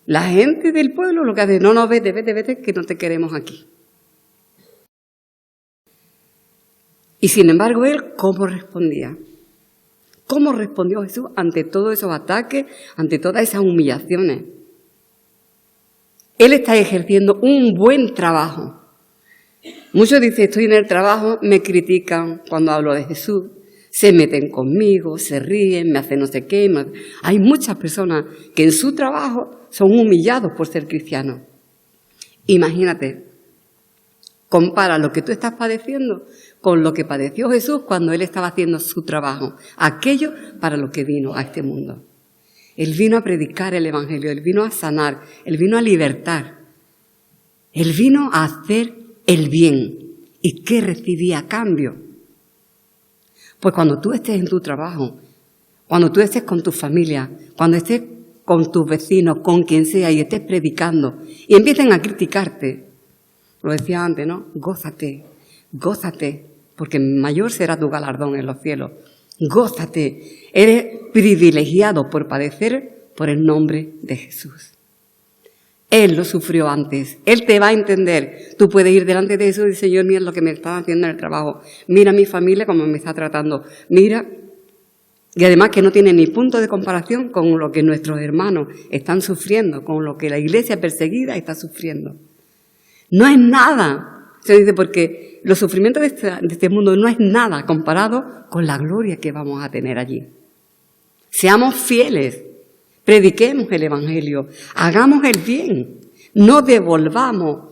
Speaker 2: la gente del pueblo lo que hace, no, vete, que no te queremos aquí. Y sin embargo, él, ¿cómo respondía? ¿Cómo respondió Jesús ante todos esos ataques, ante todas esas humillaciones? Él está ejerciendo un buen trabajo. Muchos dicen, estoy en el trabajo, me critican cuando hablo de Jesús, se meten conmigo, se ríen, me hacen no sé qué. Hay muchas personas que en su trabajo son humillados por ser cristianos. Imagínate, compara lo que tú estás padeciendo con lo que padeció Jesús cuando Él estaba haciendo su trabajo, aquello para lo que vino a este mundo. Él vino a predicar el Evangelio, Él vino a sanar, Él vino a libertar, Él vino a hacer el bien. ¿Y qué recibía a cambio? Pues cuando tú estés en tu trabajo, cuando tú estés con tu familia, cuando estés con tus vecinos, con quien sea, y estés predicando, y empiecen a criticarte, lo decía antes, ¿no? Gózate, gózate, porque mayor será tu galardón en los cielos. Gózate, eres privilegiado por padecer por el nombre de Jesús. Él lo sufrió antes, Él te va a entender. Tú puedes ir delante de eso y decir, Señor, mira lo que me están haciendo en el trabajo, mira mi familia cómo me está tratando, mira. Y además que no tiene ni punto de comparación con lo que nuestros hermanos están sufriendo, con lo que la iglesia perseguida está sufriendo. No es nada, se dice, porque los sufrimientos de este mundo no es nada comparado con la gloria que vamos a tener allí. Seamos fieles. Prediquemos el Evangelio, hagamos el bien, no devolvamos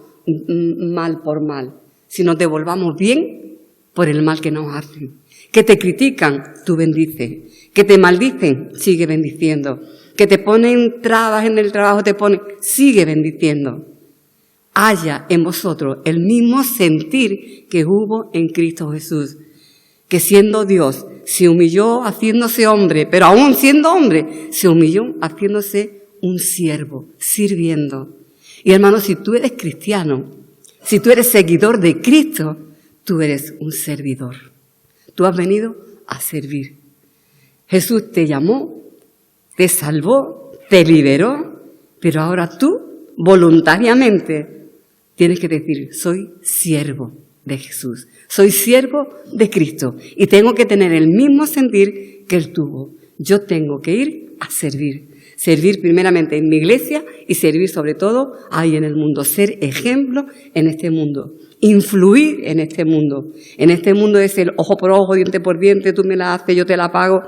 Speaker 2: mal por mal, sino devolvamos bien por el mal que nos hacen. Que te critican, tú bendices. Que te maldicen, sigue bendiciendo. Que te ponen trabas en el trabajo, sigue bendiciendo. Haya en vosotros el mismo sentir que hubo en Cristo Jesús, que siendo Dios se humilló haciéndose hombre, pero aún siendo hombre, se humilló haciéndose un siervo, sirviendo. Y hermano, si tú eres cristiano, si tú eres seguidor de Cristo, tú eres un servidor. Tú has venido a servir. Jesús te llamó, te salvó, te liberó, pero ahora tú, voluntariamente, tienes que decir, soy siervo de Jesús. Soy siervo de Cristo y tengo que tener el mismo sentir que Él tuvo. Yo tengo que ir a servir. Servir primeramente en mi iglesia y servir sobre todo ahí en el mundo. Ser ejemplo en este mundo. Influir en este mundo. En este mundo es el ojo por ojo, diente por diente, tú me la haces, yo te la pago.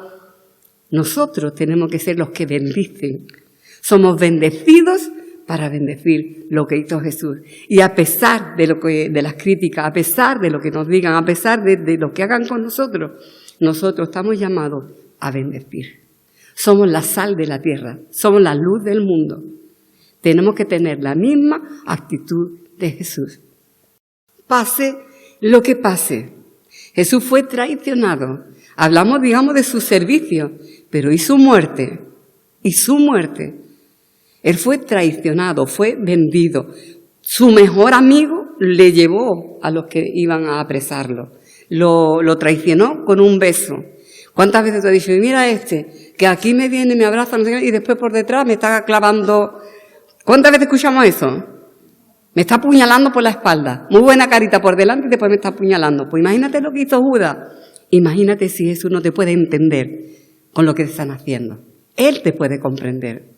Speaker 2: Nosotros tenemos que ser los que bendicen. Somos bendecidos para bendecir lo que hizo Jesús. Y a pesar de las críticas, a pesar de lo que nos digan, a pesar de lo que hagan con nosotros, nosotros estamos llamados a bendecir. Somos la sal de la tierra, somos la luz del mundo. Tenemos que tener la misma actitud de Jesús. Pase lo que pase. Jesús fue traicionado. Hablamos, digamos, de su servicio, pero ¿y su muerte? ¿Y su muerte? Él fue traicionado, fue vendido. Su mejor amigo le llevó a los que iban a apresarlo. Lo traicionó con un beso. ¿Cuántas veces te he dicho, mira que aquí me viene, me abraza, no sé qué, y después por detrás me está clavando? ¿Cuántas veces escuchamos eso? Me está apuñalando por la espalda. Muy buena carita por delante y después me está apuñalando. Pues imagínate lo que hizo Judas. Imagínate si Jesús no te puede entender con lo que te están haciendo. Él te puede comprender.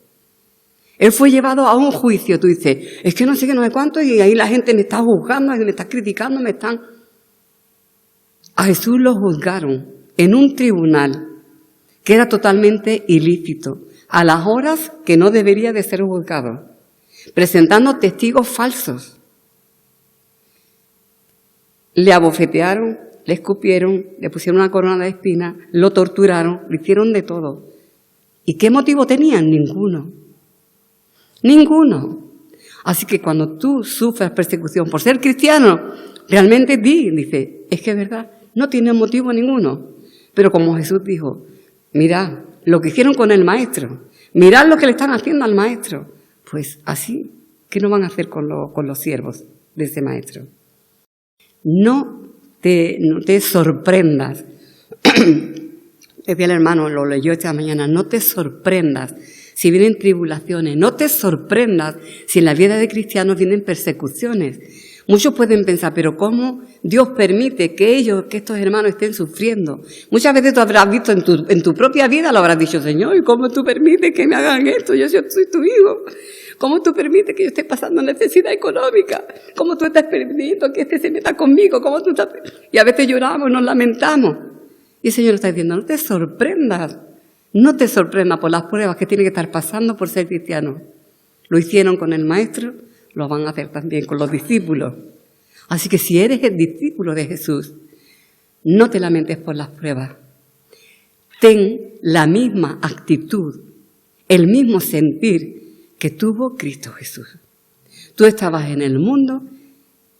Speaker 2: Él fue llevado a un juicio, tú dices, es que no sé qué, no sé cuánto, y ahí la gente me está juzgando, me está criticando, A Jesús lo juzgaron en un tribunal que era totalmente ilícito, a las horas que no debería de ser juzgado, presentando testigos falsos. Le abofetearon, le escupieron, le pusieron una corona de espinas, lo torturaron, le hicieron de todo. ¿Y qué motivo tenían? Ninguno. Ninguno. Así que cuando tú sufres persecución por ser cristiano, realmente dice, es que es verdad, no tiene motivo ninguno. Pero como Jesús dijo, Mirad lo que hicieron con el maestro. Mirad lo que le están haciendo al maestro. Pues así, ¿qué no van a hacer con los siervos de ese maestro? No te sorprendas. Decía el hermano, lo leyó esta mañana, no te sorprendas si vienen tribulaciones, no te sorprendas si en la vida de cristianos vienen persecuciones. Muchos pueden pensar, pero ¿cómo Dios permite que estos hermanos estén sufriendo? Muchas veces tú habrás visto en tu propia vida, lo habrás dicho, Señor, ¿cómo tú permites que me hagan esto? Yo soy tu hijo. ¿Cómo tú permites que yo esté pasando necesidad económica? ¿Cómo tú estás permitiendo que este se meta conmigo? Y a veces lloramos, nos lamentamos. Y el Señor está diciendo, no te sorprendas por las pruebas que tiene que estar pasando por ser cristiano. Lo hicieron con el maestro, lo van a hacer también con los discípulos. Así que si eres el discípulo de Jesús, no te lamentes por las pruebas. Ten la misma actitud, el mismo sentir que tuvo Cristo Jesús. Tú estabas en el mundo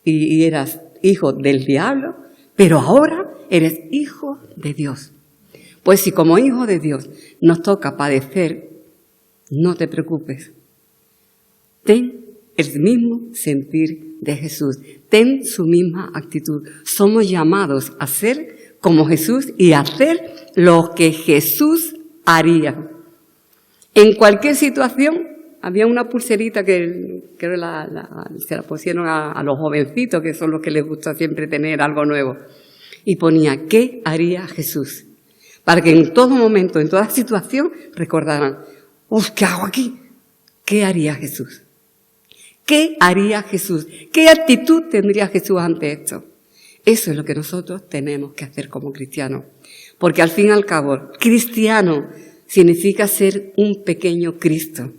Speaker 2: y eras hijo del diablo, pero ahora eres hijo de Dios. Pues si como hijo de Dios nos toca padecer, no te preocupes. Ten el mismo sentir de Jesús. Ten su misma actitud. Somos llamados a ser como Jesús y a hacer lo que Jesús haría. En cualquier situación, había una pulserita que se la pusieron a los jovencitos, que son los que les gusta siempre tener algo nuevo. Y ponía, ¿qué haría Jesús? Para que en todo momento, en toda situación, recordaran, ¿qué hago aquí? ¿Qué haría Jesús? ¿Qué haría Jesús? ¿Qué actitud tendría Jesús ante esto? Eso es lo que nosotros tenemos que hacer como cristianos. Porque al fin y al cabo, cristiano significa ser un pequeño Cristo.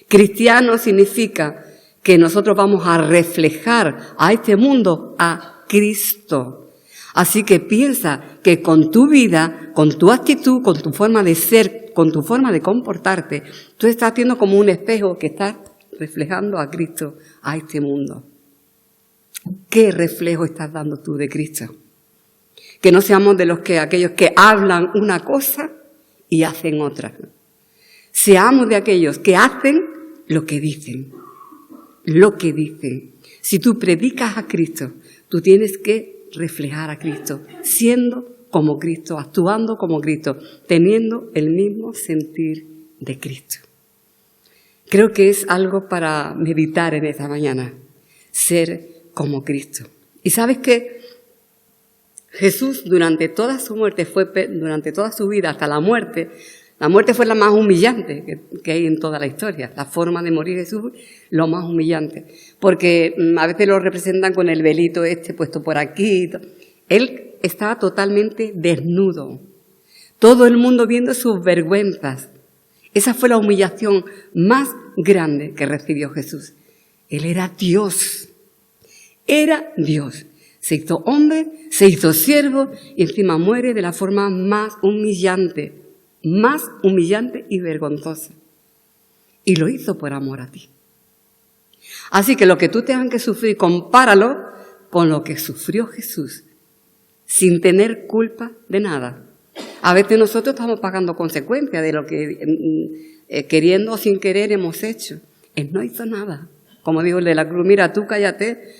Speaker 2: Cristiano significa que nosotros vamos a reflejar a este mundo a Cristo. Así que piensa que con tu vida, con tu actitud, con tu forma de ser, con tu forma de comportarte, tú estás haciendo como un espejo que está reflejando a Cristo a este mundo. ¿Qué reflejo estás dando tú de Cristo? Que no seamos de aquellos que hablan una cosa y hacen otra. Seamos de aquellos que hacen lo que dicen. Lo que dicen. Si tú predicas a Cristo, tú tienes que reflejar a Cristo, siendo como Cristo, actuando como Cristo, teniendo el mismo sentir de Cristo. Creo que es algo para meditar en esta mañana, ser como Cristo. Y sabes que Jesús durante toda su muerte, durante toda su vida hasta la muerte fue la más humillante que hay en toda la historia. La forma de morir Jesús, lo más humillante. Porque a veces lo representan con el velito puesto por aquí. Él estaba totalmente desnudo. Todo el mundo viendo sus vergüenzas. Esa fue la humillación más grande que recibió Jesús. Él era Dios. Era Dios. Se hizo hombre, se hizo siervo y encima muere de la forma más humillante y vergonzosa. Y lo hizo por amor a ti. Así que lo que tú tengas que sufrir, compáralo con lo que sufrió Jesús, sin tener culpa de nada. A veces nosotros estamos pagando consecuencias de lo que queriendo o sin querer hemos hecho. Él no hizo nada. Como dijo el de la cruz, mira, tú cállate,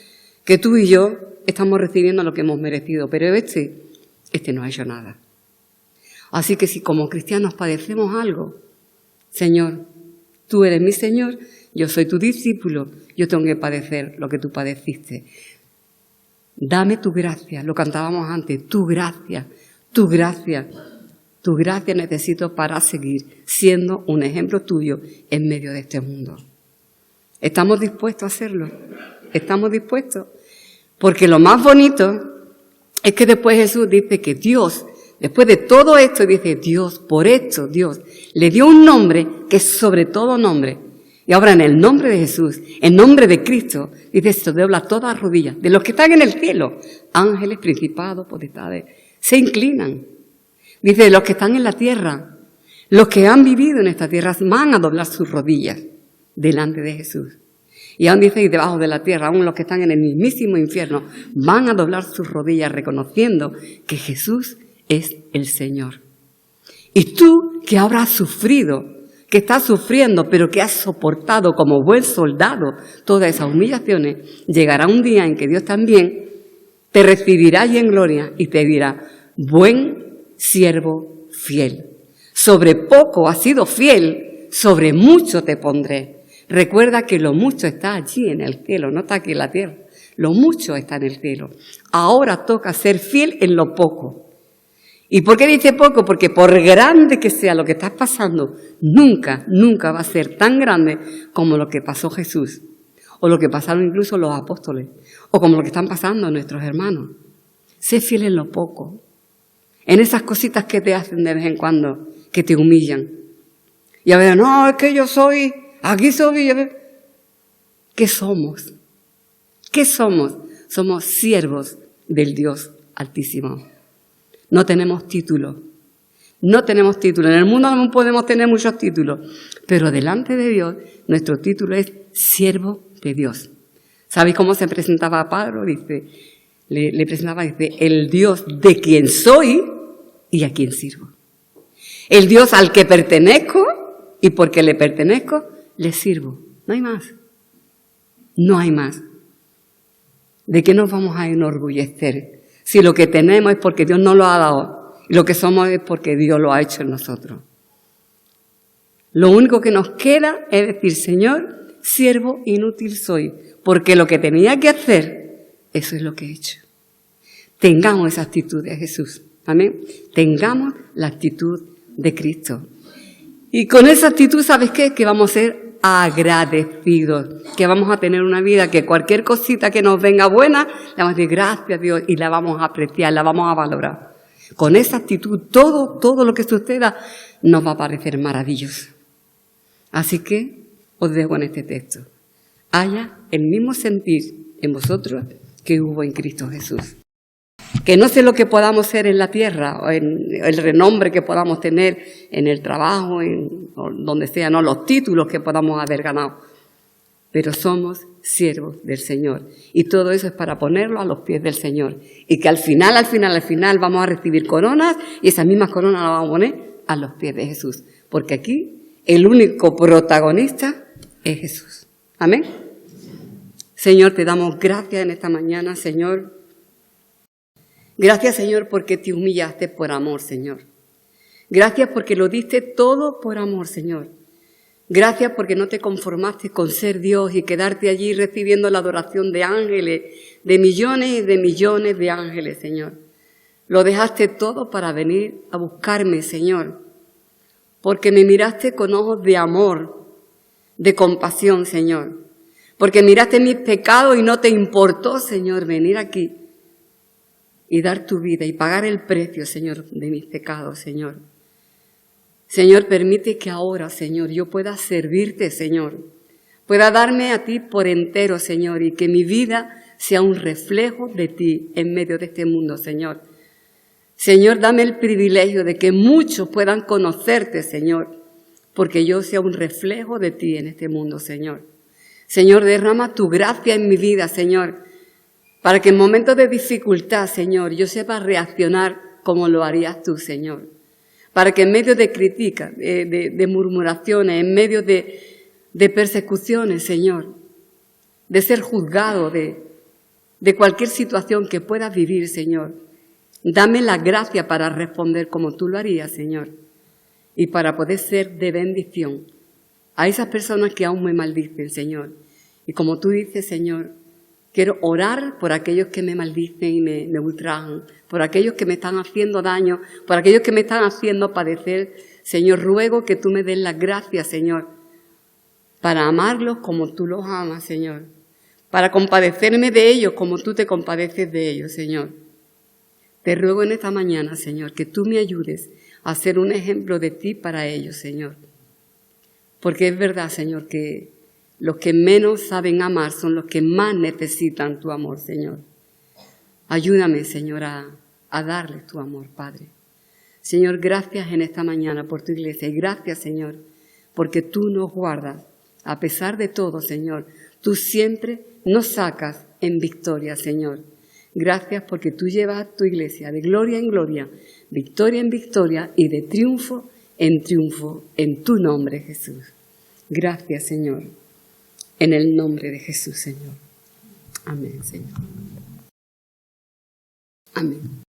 Speaker 2: que tú y yo estamos recibiendo lo que hemos merecido, pero este no ha hecho nada. Así que si como cristianos padecemos algo, Señor, tú eres mi Señor, yo soy tu discípulo, yo tengo que padecer lo que tú padeciste. Dame tu gracia, lo cantábamos antes, tu gracia necesito para seguir siendo un ejemplo tuyo en medio de este mundo. ¿Estamos dispuestos a hacerlo? ¿Estamos dispuestos? Porque lo más bonito es que después Jesús dice que Dios, después de todo esto, dice Dios, por esto Dios le dio un nombre que es sobre todo nombre. Y ahora en el nombre de Jesús, en nombre de Cristo, dice, se dobla todas rodillas de los que están en el cielo, ángeles, principados, potestades, se inclinan. Dice, de los que están en la tierra, los que han vivido en esta tierra van a doblar sus rodillas delante de Jesús. Y aún dice, y debajo de la tierra, aún los que están en el mismísimo infierno, van a doblar sus rodillas reconociendo que Jesús es el Señor. Y tú, que ahora has sufrido, que estás sufriendo, pero que has soportado como buen soldado todas esas humillaciones, llegará un día en que Dios también te recibirá allí en gloria y te dirá: buen siervo fiel. Sobre poco has sido fiel, sobre mucho te pondré. Recuerda que lo mucho está allí en el cielo, no está aquí en la tierra. Lo mucho está en el cielo. Ahora toca ser fiel en lo poco. ¿Y por qué dice poco? Porque por grande que sea lo que estás pasando, nunca va a ser tan grande como lo que pasó Jesús, o lo que pasaron incluso los apóstoles, o como lo que están pasando nuestros hermanos. Sé fiel en lo poco, en esas cositas que te hacen de vez en cuando, que te humillan. Y a ver, no, es que yo soy, aquí soy. ¿Qué somos? ¿Qué somos? Somos siervos del Dios Altísimo. No tenemos título. No tenemos título. En el mundo no podemos tener muchos títulos, pero delante de Dios, nuestro título es siervo de Dios. ¿Sabéis cómo se presentaba a Pablo? Dice, le presentaba, dice, el Dios de quien soy y a quien sirvo. El Dios al que pertenezco y porque le pertenezco, le sirvo. No hay más. No hay más. ¿De qué nos vamos a enorgullecer? Si lo que tenemos es porque Dios nos lo ha dado, y lo que somos es porque Dios lo ha hecho en nosotros. Lo único que nos queda es decir: Señor, siervo inútil soy, porque lo que tenía que hacer, eso es lo que he hecho. Tengamos esa actitud de Jesús. Amén. Tengamos la actitud de Cristo. Y con esa actitud, ¿sabes qué? Que vamos a ser agradecidos, que vamos a tener una vida que cualquier cosita que nos venga buena, le vamos a decir gracias a Dios y la vamos a apreciar, la vamos a valorar. Con esa actitud, todo lo que suceda nos va a parecer maravilloso. Así que os dejo en este texto. Haya el mismo sentir en vosotros que hubo en Cristo Jesús. Que no sé lo que podamos ser en la tierra, o en el renombre que podamos tener en el trabajo, o donde sea, no los títulos que podamos haber ganado, pero somos siervos del Señor. Y todo eso es para ponerlo a los pies del Señor. Y que al final vamos a recibir coronas, y esas mismas coronas las vamos a poner a los pies de Jesús. Porque aquí el único protagonista es Jesús. Amén. Señor, te damos gracias en esta mañana, Señor. Gracias, Señor, porque te humillaste por amor, Señor. Gracias porque lo diste todo por amor, Señor. Gracias porque no te conformaste con ser Dios y quedarte allí recibiendo la adoración de ángeles, de millones y de millones de ángeles, Señor. Lo dejaste todo para venir a buscarme, Señor. Porque me miraste con ojos de amor, de compasión, Señor. Porque miraste mis pecados y no te importó, Señor, venir aquí y dar tu vida y pagar el precio, Señor, de mis pecados, Señor. Señor, permite que ahora, Señor, yo pueda servirte, Señor. Pueda darme a ti por entero, Señor, y que mi vida sea un reflejo de ti en medio de este mundo, Señor. Señor, dame el privilegio de que muchos puedan conocerte, Señor, porque yo sea un reflejo de ti en este mundo, Señor. Señor, derrama tu gracia en mi vida, Señor, para que en momentos de dificultad, Señor, yo sepa reaccionar como lo harías tú, Señor. Para que en medio de críticas, de murmuraciones, en medio de persecuciones, Señor, de ser juzgado, de cualquier situación que pueda vivir, Señor, dame la gracia para responder como tú lo harías, Señor, y para poder ser de bendición a esas personas que aún me maldicen, Señor. Y como tú dices, Señor, quiero orar por aquellos que me maldicen y me ultrajan, por aquellos que me están haciendo daño, por aquellos que me están haciendo padecer. Señor, ruego que tú me des la gracia, Señor, para amarlos como tú los amas, Señor, para compadecerme de ellos como tú te compadeces de ellos, Señor. Te ruego en esta mañana, Señor, que tú me ayudes a ser un ejemplo de ti para ellos, Señor. Porque es verdad, Señor, que los que menos saben amar son los que más necesitan tu amor, Señor. Ayúdame, Señor, a darles tu amor, Padre. Señor, gracias en esta mañana por tu iglesia. Y gracias, Señor, porque tú nos guardas. A pesar de todo, Señor, tú siempre nos sacas en victoria, Señor. Gracias porque tú llevas tu iglesia de gloria en gloria, victoria en victoria y de triunfo en triunfo, en tu nombre, Jesús. Gracias, Señor. En el nombre de Jesús, Señor. Amén, Señor. Amén.